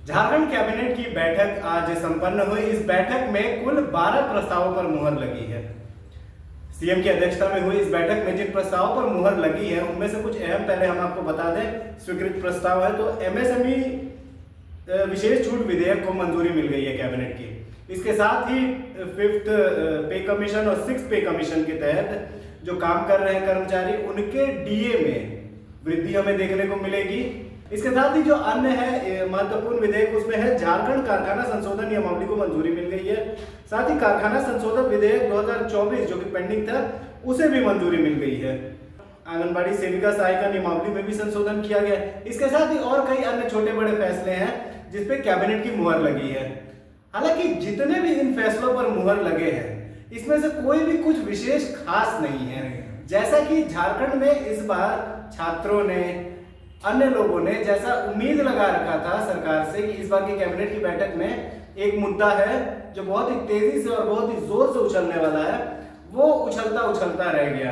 Jharkhand cabinet की बैठक आज संपन्न हुई। इस बैठक में कुल 12 प्रस्तावों पर मुहर लगी है। सीएम की अध्यक्षता में हुई इस बैठक में जिन प्रस्तावों पर मुहर लगी है उनमें से कुछ अहम पहले हम आपको बता दें। स्वीकृत प्रस्ताव है तो एमएसएमई विशेष छूट विधेयक को मंजूरी मिल गई है कैबिनेट की। इसके साथ ही 5th पे कमीशन और 6th पे कमीशन के तहत जो काम कर रहे हैं कर्मचारी उनके डीए में वृद्धि हमें देखने को मिलेगी। इसके साथ ही जो अन्य है महत्वपूर्ण विधेयक उसमें है झारखंड कारखाना संशोधन नियमावली को मंजूरी मिल गई है। साथ ही कारखाना संशोधन विधेयक 2024 जो कि पेंडिंग था उसे भी मंजूरी मिल गई है। आंगनबाड़ी सेविका सहायिका नियमावली में भी संशोधन किया गया। इसके साथ ही और कई अन्य छोटे बड़े फैसले हैं जिसपे कैबिनेट की मुहर लगी है। हालांकि जितने भी इन फैसलों पर मुहर लगे हैं इसमें से कोई भी कुछ विशेष खास नहीं है। जैसा कि झारखंड में इस बार छात्रों ने अन्य लोगों ने जैसा उम्मीद लगा रखा था सरकार से कि इस बार की कैबिनेट की बैठक में एक मुद्दा है जो बहुत ही तेजी से और बहुत ही जोर से उछलने वाला है, वो उछलता उछलता रह गया।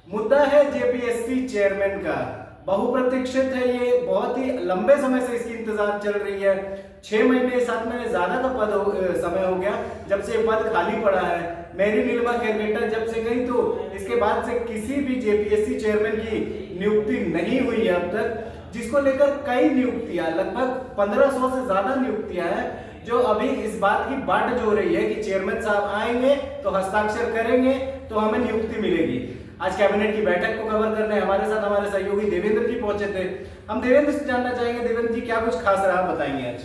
मुद्दा है जेपीएससी चेयरमैन का। बहुप्रतीक्षित है ये, बहुत ही लंबे समय से इसकी इंतजार चल रही है। 6 महीने 7 महीने ज्यादा का समय हो गया जब से पद खाली पड़ा है। मेरी नीलिमा केरकेटर जब से गई तो इसके बाद से किसी भी जेपीएससी चेयरमैन की नियुक्ति नहीं हुई है अब तक, जिसको लेकर कई नियुक्तियां लगभग 1500 से ज्यादा नियुक्तियां हैं जो अभी इस बात की बाट जो रही है कि चेयरमैन साहब आएंगे तो हस्ताक्षर करेंगे तो हमें नियुक्ति मिलेगी। आज कैबिनेट की बैठक को कवर करने हमारे साथ हमारे सहयोगी देवेंद्र जी पहुंचे थे। हम देवेंद्र से जानना चाहेंगे, देवेंद्र जी क्या कुछ खास रहा बताएंगे आज?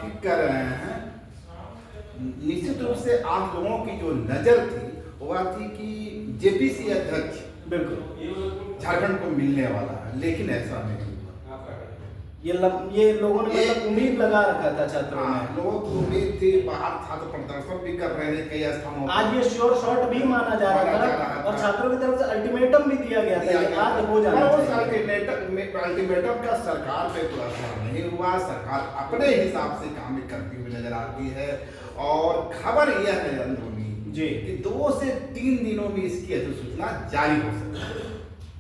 ठीक कर रहे हैं। निश्चित रूप से आप लोगों की जो नजर थी वह थी कि जेपीसी अध्यक्ष बिल्कुल झारखंड को मिलने वाला है, लेकिन ऐसा नहीं हुआ। ये लोगों ने मतलब उम्मीद लगा रखा था छात्रों में। लोगों की उम्मीद थी, बाहर छात्र प्रदर्शन भी कर रहे थे कई स्थानों। आज ये श्योर शॉट भी माना जा रहा था और छात्रों की तरफ से अल्टीमेटम भी दिया गया था कि आज हो जाना चाहिए। अल्टीमेटम का सरकार पे कोई असर नहीं हुआ। सरकार अपने हिसाब से काम करती हुई नजर आती है और खबर यह है अंदरूनी जी कि 2 से 3 दिनों में इसकी अधिसूचना जारी हो सकती है।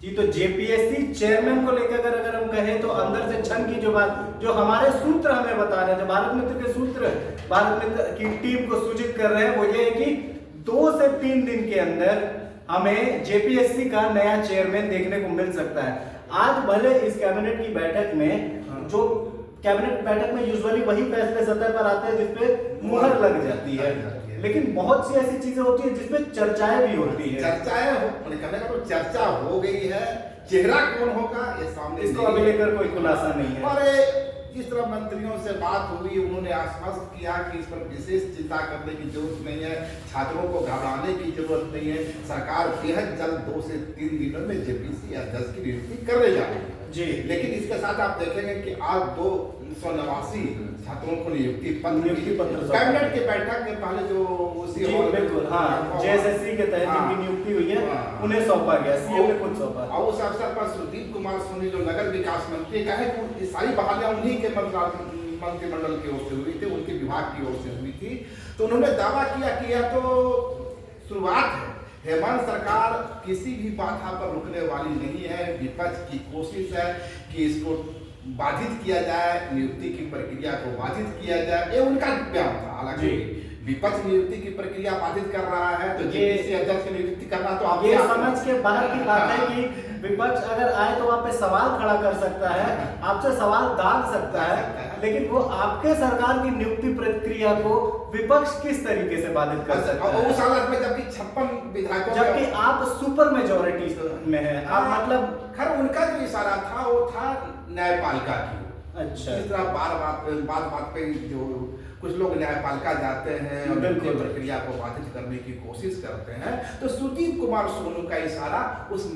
जी, तो जेपीएससी चेयरमैन को लेकर अगर हम कहें तो अंदर से छन की जो बात जो हमारे सूत्र हमें बता रहे हैं, जो भारत मित्र के सूत्र भारत मित्र की टीम को सूचित कर रहे हैं, वो ये है कि 2 से 3 दिन के अंदर हमें जेपीएससी का नया चेयरमैन देखने को मिल सकता है। आज भले इस कैबिनेट की बैठक में जो कैबिनेट बैठक में यूजुअली वही फैसले सतह पर आते हैं जिसपे मुहर लग जाती है, लेकिन बहुत सी ऐसी चीजें होती है जिसपे चर्चाएं भी होती है। चर्चा हो गई है, चेहरा कौन होगा ये सामने, इसको अभी लेकर कोई खुलासा नहीं है। और जिस तरह मंत्रियों से बात हुई उन्होंने आश्वस्त किया कि इस पर विशेष चिंता करने की जरूरत नहीं है, छात्रों को घबराने की जरूरत नहीं है। सरकार बेहद जल्द 2 से 3 दिनों में जेपीसी अध्यक्ष की नियुक्ति करने जा रही है जी। लेकिन इसके साथ आप देखेंगे कि आज 289 छात्रों को नियुक्ति पत्र कैबिनेट की बैठक के पहले जो उसी बिल्कुल हाँ जेएसएससी के तहत जिनकी नियुक्ति हुई है उन्हें सौंपा गया, सीएम ने खुद सौंपा। और उस अवसर पर सुदीप कुमार सोनी जो नगर विकास मंत्री का है कि सारी बहालियां उन्हीं के मंत्रिमंडल की ओर से हुई थी, उनके विभाग की ओर से हुई थी। तो उन्होंने दावा किया कि यह तो शुरुआत है, हेमंत सरकार किसी भी बाधा पर रुकने वाली नहीं है। विपक्ष की कोशिश है कि इसको बाधित किया जाए, नियुक्ति की प्रक्रिया को बाधित किया जाए, ये उनका बयान था। हालांकि विपक्ष नियुक्ति की प्रक्रिया बाधित कर रहा है तो जेपीएससी अध्यक्ष की नियुक्ति करना तो आप ये समझ के बाहर की बात है कि विपक्ष अगर आए तो आप पे सवाल खड़ा कर सकता है, आपसे सवाल दाग सकता है, लेकिन वो आपके सरकार की नियुक्ति प्रक्रिया को विपक्ष किस तरीके से बाधित कर सकता है? उस हालत में जबकि 56 विधायकों जबकि आप सुपर मेजोरिटी में है, आप मतलब खैर उनका जो इशारा था वो था न्यायपालिका की। अच्छा, इस तरह बात पे जो कुछ लोग न्यायपालिका जाते हैं और उनकी प्रक्रिया को बाधित करने की कोशिश करते हैं, तो सुदीप कुमार सोनू का इशारा उस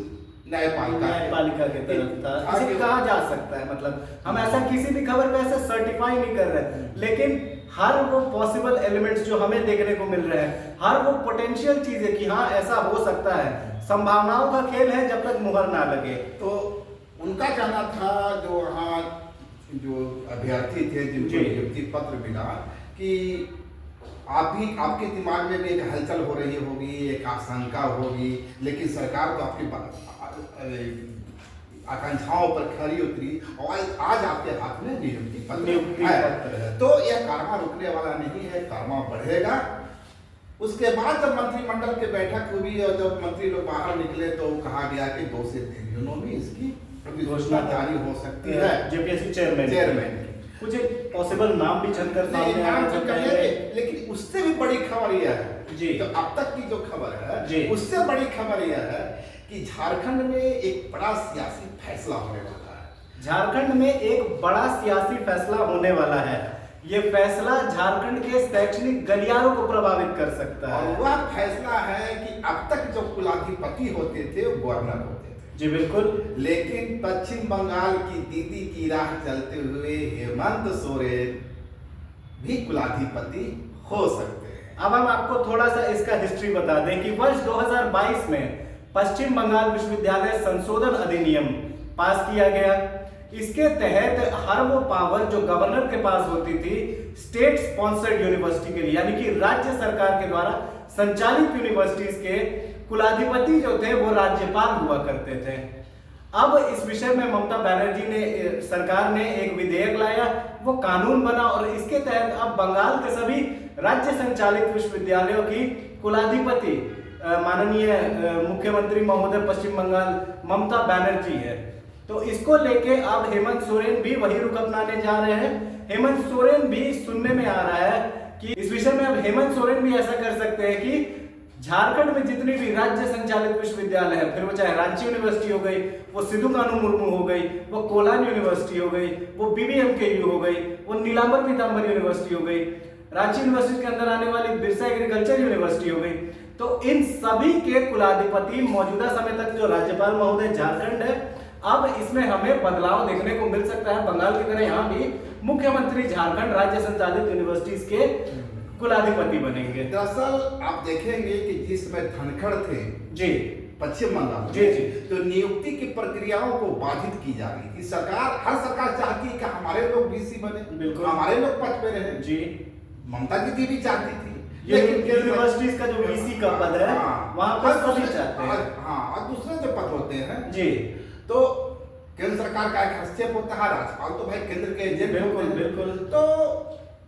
न्यायपालिका की तरफ था। इसे कहा जा सकता है, मतलब हम ऐसा किसी भी खबर पे ऐसा सर्टिफाई नहीं कर रहे, लेकिन हर वो पॉसिबल एलिमेंट्स जो हमें देखने को मिल रहे हैं, हर वो पोटेंशियल चीजें कि हाँ ऐसा हो सकता है, संभावनाओं का खेल है जब तक मुहर ना लगे। तो उनका कहना था जो वहाँ जो अभ्यर्थी थे जिनको नियुक्ति पत्र मिला कि आपके दिमाग में भी एक हलचल हो रही होगी, एक आशंका होगी, लेकिन सरकार तो आपकी आकांक्षाओं पर खरी उतरी और आज आपके हाथ में नियुक्ति पत्र पत्र है। तो यह कर्मा रुकने वाला नहीं है, कर्मा बढ़ेगा। उसके बाद जब मंत्रिमंडल की बैठक हुई और जब मंत्री लोग बाहर निकले तो कहा गया कि 2 से 3 दिनों में इसकी घोषणा जारी हो सकती है। जेपीएससी चेयरमैन कुछ एक पॉसिबल नाम भी चलकर सामने आ सकता है, लेकिन उससे भी बड़ी खबर यह है जी, तो अब तक की जो खबर जी, है उससे बड़ी खबर यह है कि झारखंड में एक बड़ा सियासी फैसला होने वाला है। झारखंड में एक बड़ा सियासी फैसला होने वाला है। ये फैसला झारखंड के शैक्षणिक गलियारों को प्रभावित कर सकता है। और वह फैसला है कि अब तक जो कुलाधिपति होते थे वो गवर्नर होते थे। जी बिल्कुल। लेकिन पश्चिम बंगाल की दीदी की राह चलते हुए हेमंत सोरेन भी कुलाधिपति हो सकते हैं। अब हम आपको थोड़ा सा इसका हिस्ट्री बता दें कि वर्ष 2022 में पश्चिम बंगाल विश्वविद्यालय संशोधन अधिनियम पास किया गया। इसके तहत हर वो पावर जो गवर्नर के पास होती थी स्टेट स्पॉन्सर्ड यूनिवर्सिटी के लिए, यानी कि राज्य सरकार के द्वारा संचालित यूनिवर्सिटीज के कुलाधिपति जो थे वो राज्यपाल हुआ करते थे। अब इस विषय में ममता बनर्जी ने सरकार ने एक विधेयक लाया, वो कानून बना और इसके तहत अब बंगाल के सभी राज्य संचालित विश्वविद्यालयों की कुलाधिपति माननीय मुख्यमंत्री महोदय पश्चिम बंगाल ममता बनर्जी है। तो इसको लेके अब हेमंत सोरेन भी वही रुख अपनाने जा रहे हैं। हेमंत सोरेन भी सुनने में आ रहा है कि इस विषय में अब हेमंत सोरेन भी ऐसा कर सकते हैं कि झारखंड में जितनी भी राज्य संचालित विश्वविद्यालय है, फिर वो चाहे रांची यूनिवर्सिटी हो गई, वो सिद्धू कानू मुर्मू हो गई, वो कोलान यूनिवर्सिटी हो गई, वो बीबीएमकेयू हो गई, वो नीलांबर पीतांबर यूनिवर्सिटी हो गई, रांची यूनिवर्सिटी के अंदर आने वाली बिरसा एग्रीकल्चर यूनिवर्सिटी हो गई, तो इन सभी के कुलाधिपति मौजूदा समय तक जो राज्यपाल महोदय झारखंड है, अब इसमें हमें बदलाव देखने को मिल सकता है। बंगाल की तरह यहाँ भी मुख्यमंत्री झारखंड राज्य संचालित यूनिवर्सिटीज के कुलाधिपति बनेंगे। दरअसल आप देखेंगे कि जिसमें धनखड़ थे जी पश्चिम बंगाल जी जी, तो नियुक्ति की प्रक्रियाओं को बाधित की जा रही थी। हर सरकार चाहती है कि हमारे लोग बीसी बने, बिल्कुल हमारे लोग पद पे रहे जी। ममता दीदी भी चाहती थी, लेकिन यूनिवर्सिटीज का जो वीसी का पद है वहां पर सभी चाहते हैं। हाँ, और दूसरे जो पद होते हैं जी, तो केंद्र सरकार का एक हस्तक्षेप होता है, राज्यपाल तो भाई केंद्र के एजेंट बिल्कुल बिल्कुल। तो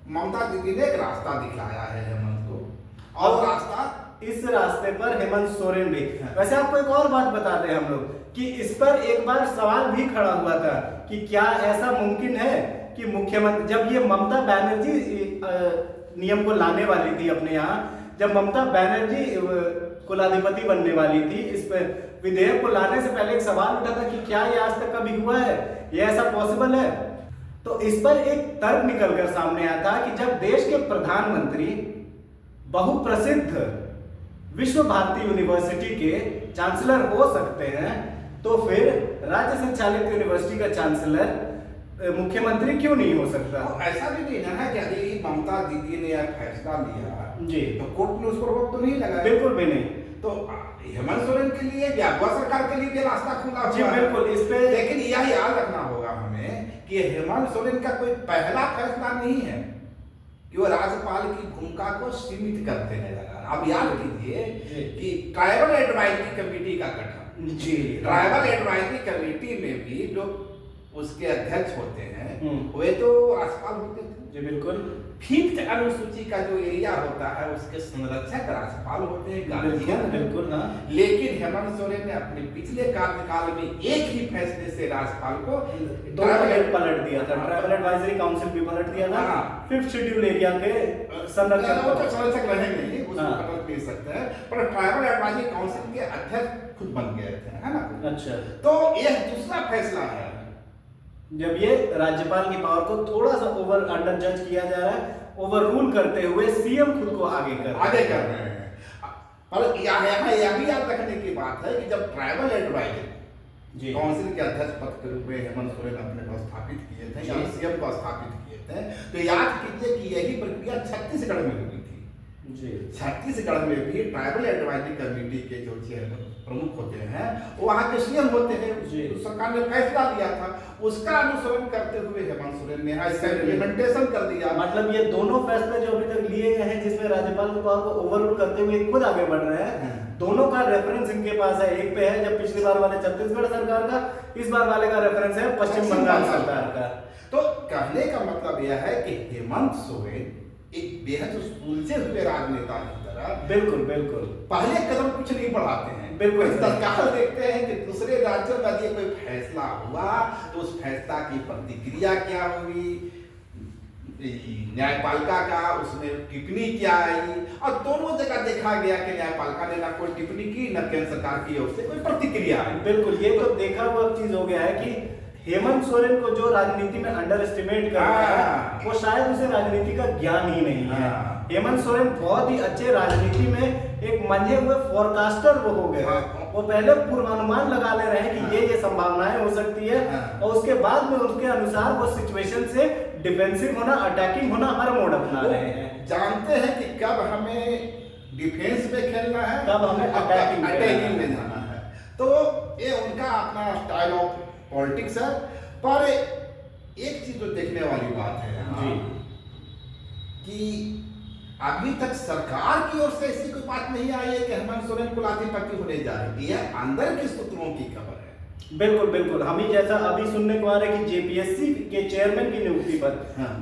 ममता दीदी ने एक रास्ता दिखलाया है हेमंत को, और रास्ता इस रास्ते पर हेमंत सोरेन भी। वैसे आपको एक और बात बता दें हम लोग कि इस पर एक बार सवाल भी खड़ा हुआ था कि क्या ऐसा मुमकिन है कि मुख्यमंत्री, जब ये ममता बनर्जी नियम को लाने वाली थी अपने यहाँ, जब ममता बनर्जी कुलाधिपति बनने वाली थी, इस पर विधेयक को लाने से पहले एक सवाल उठा था कि क्या ये आज तक कभी हुआ है, ये ऐसा पॉसिबल है। तो इस पर एक तर्क निकलकर सामने आया था कि जब देश के प्रधानमंत्री बहुप्रसिद्ध विश्व भारती यूनिवर्सिटी के चांसलर हो सकते हैं, तो फिर राज्य संचालित यूनिवर्सिटी का चांसलर मुख्यमंत्री क्यों नहीं हो सकता? ऐसा भी नहीं है कि यदि ममता दीदी ने यह फैसला लिया जी तो कोर्ट ने उस पर रोक तो नहीं लगाया, बिल्कुल भी नहीं। तो हेमंत सोरेन के लिए या गोवा सरकार के लिए भी रास्ता खुला जी हुआ है। बिल्कुल। इस पे लेकिन यह याद रखना होगा हमें कि हेमंत सोरेन का कोई पहला फैसला नहीं है कि वो राज्यपाल की भूमिका को सीमित करते नजर आ रहा। अब याद कीजिए कि ट्राइबल एडवाइजरी कमेटी का गठन, जी ट्राइबल एडवाइजरी कमेटी में भी जो उसके अध्यक्ष होते हैं वे तो राज्यपाल होते थे। जी बिल्कुल। 5th अनुसूची का जो एरिया होता है उसके संरक्षक राज्यपाल होते हैं, गार्जियन। बिल्कुल हाँ। लेकिन हेमंत सोरेन ने अपने पिछले कार्यकाल में एक ही फैसले से राज्यपाल को पलट दिया था, ट्राइबल एडवाइजरी काउंसिल भी पलट दिया था। 5th शेड्यूल एरिया के संरक्षक रहेंगे, उसको पलट नहीं सकते हैं, पर ट्राइबल एडवाइजरी काउंसिल के अध्यक्ष खुद बन गए थे, है ना। अच्छा, तो यह दूसरा फैसला है जब ये राज्यपाल की पावर को थोड़ा सा ओवर अंडर जज किया जा रहा है, ओवर रूल करते हुए सीएम खुद को आगे कर रहे हैं। पर यह भी याद रखने की बात है कि जब ट्राइबल एडवाइजरी काउंसिल के अध्यक्ष पद के रूप में हेमंत सोरेन अपने को स्थापित किए थे या सीएम को स्थापित किए थे, तो याद कीजिए कि यही प्रक्रिया छत्तीसगढ़ में हुई थी। जी। छत्तीसगढ़ में भी ट्राइबल एडवाइजरी कमेटी के जो प्रमुख होते हैं वो वहाँ के सीएम होते हैं। जी। सरकार ने फैसला लिया था, उसका अनुसरण करते हुए हेमंत सोरेन ने इसका इम्प्लीमेंटेशन कर दिया। मतलब ये दोनों फैसले जो अभी तक लिए गए हैं जिसमें राज्यपाल के पावर को ओवररूल करते हुए खुद आगे बढ़ रहे हैं, दोनों का रेफरेंस इनके पास है। एक पे है जब पिछली बार वाले छत्तीसगढ़ सरकार का, इस बार वाले का रेफरेंस है पश्चिम बंगाल सरकार का। तो कहने का मतलब यह है कि हेमंत सोरेन एक बेहद सुलझे हुए राजनेता की तरह बिल्कुल बिल्कुल पहले कदम कुछ नहीं बढ़ाते हैं, बिल्कुल तत्काल देखते हैं कि दूसरे राज्यों में यदि कोई फैसला हुआ तो उस फैसला की प्रतिक्रिया क्या हुई, न्यायपालिका का उसमें टिप्पणी क्या आई, और दोनों जगह देखा गया कि न्यायपालिका ने ना कोई टिप्पणी की न केंद्र सरकार की ओर से कोई प्रतिक्रिया आई। बिल्कुल, ये तो देखा हुआ चीज हो गया है कि हेमंत सोरेन को जो राजनीति में अंडर एस्टिमेट कर रहा है वो शायद उसे राजनीति का ज्ञान ही नहीं है। हेमंत सोरेन बहुत ही अच्छे राजनीति में एक मंझे हुए फोरकास्टर वो हो गए हैं। वो पहले पूर्वानुमान लगा ले रहे हैं कि ये संभावनाएं हो सकती है और उसके बाद में उसके अनुसार वो सिचुएशन से डिफेंसिव होना, अटैकिंग होना हर मोड अपना रहे हैं। जानते हैं कि कब हमें डिफेंस में खेलना है, कब हमें अटैकिंग में जाना है। तो ये उनका अपना स्टाइल ऑफ पॉलिटिक्स है। पर एक चीज तो देखने वाली बात है जी कि अभी तक सरकार की ओर से ऐसी कोई बात नहीं आई है कि हेमंत सोरेन कुलाधिपति होने जा रही है। अंदर के सूत्रों की खबर है। बिल्कुल बिल्कुल, हम ही जैसा अभी सुनने को आ रहा है कि जेपीएससी के चेयरमैन की नियुक्ति पर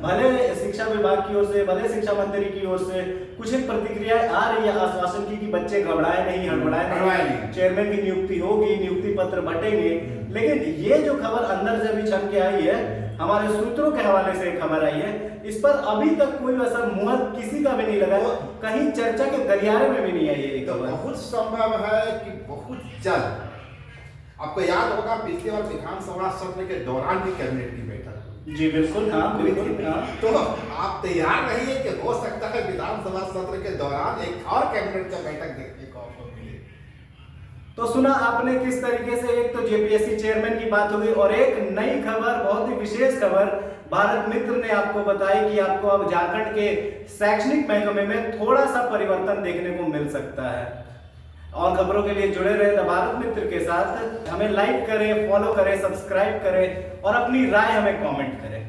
भले शिक्षा विभाग की ओर से, भले शिक्षा मंत्री की ओर से कुछ एक प्रतिक्रियाएं आ रही है आश्वासन की कि बच्चे घबराए नहीं, हड़बड़ाए नहीं, चेयरमैन की नियुक्ति होगी, नियुक्ति पत्र बटेंगे। लेकिन ये जो खबर अंदर से अभी छन के आई है, हमारे सूत्रों के हवाले से खबर आई है, इस पर अभी तक कोई वैसा मुहर किसी का भी नहीं लगा, कहीं चर्चा के गलियारे में भी नहीं आई है। तो बहुत संभव है कि बहुत जल्द, आपको याद होगा पिछले बार विधानसभा सत्र के दौरान भी कैबिनेट की बैठक। जी बिल्कुल, हाँ बिल्कुल, हाँ। तो आप तैयार रहिए कि हो सकता है विधानसभा सत्र के दौरान एक और कैबिनेट का बैठक देखने को आपको मिले। तो सुना आपने किस तरीके से एक तो जेपीएससी चेयरमैन की बात हुई और एक नई खबर, बहुत ही विशेष खबर भारत मित्र ने आपको बताई कि आपको अब झारखंड के शैक्षणिक महकमे में थोड़ा सा परिवर्तन देखने को मिल सकता है। और खबरों के लिए जुड़े रहे द भारत मित्र के साथ। हमें लाइक करें, फॉलो करें, सब्सक्राइब करें और अपनी राय हमें कमेंट करें।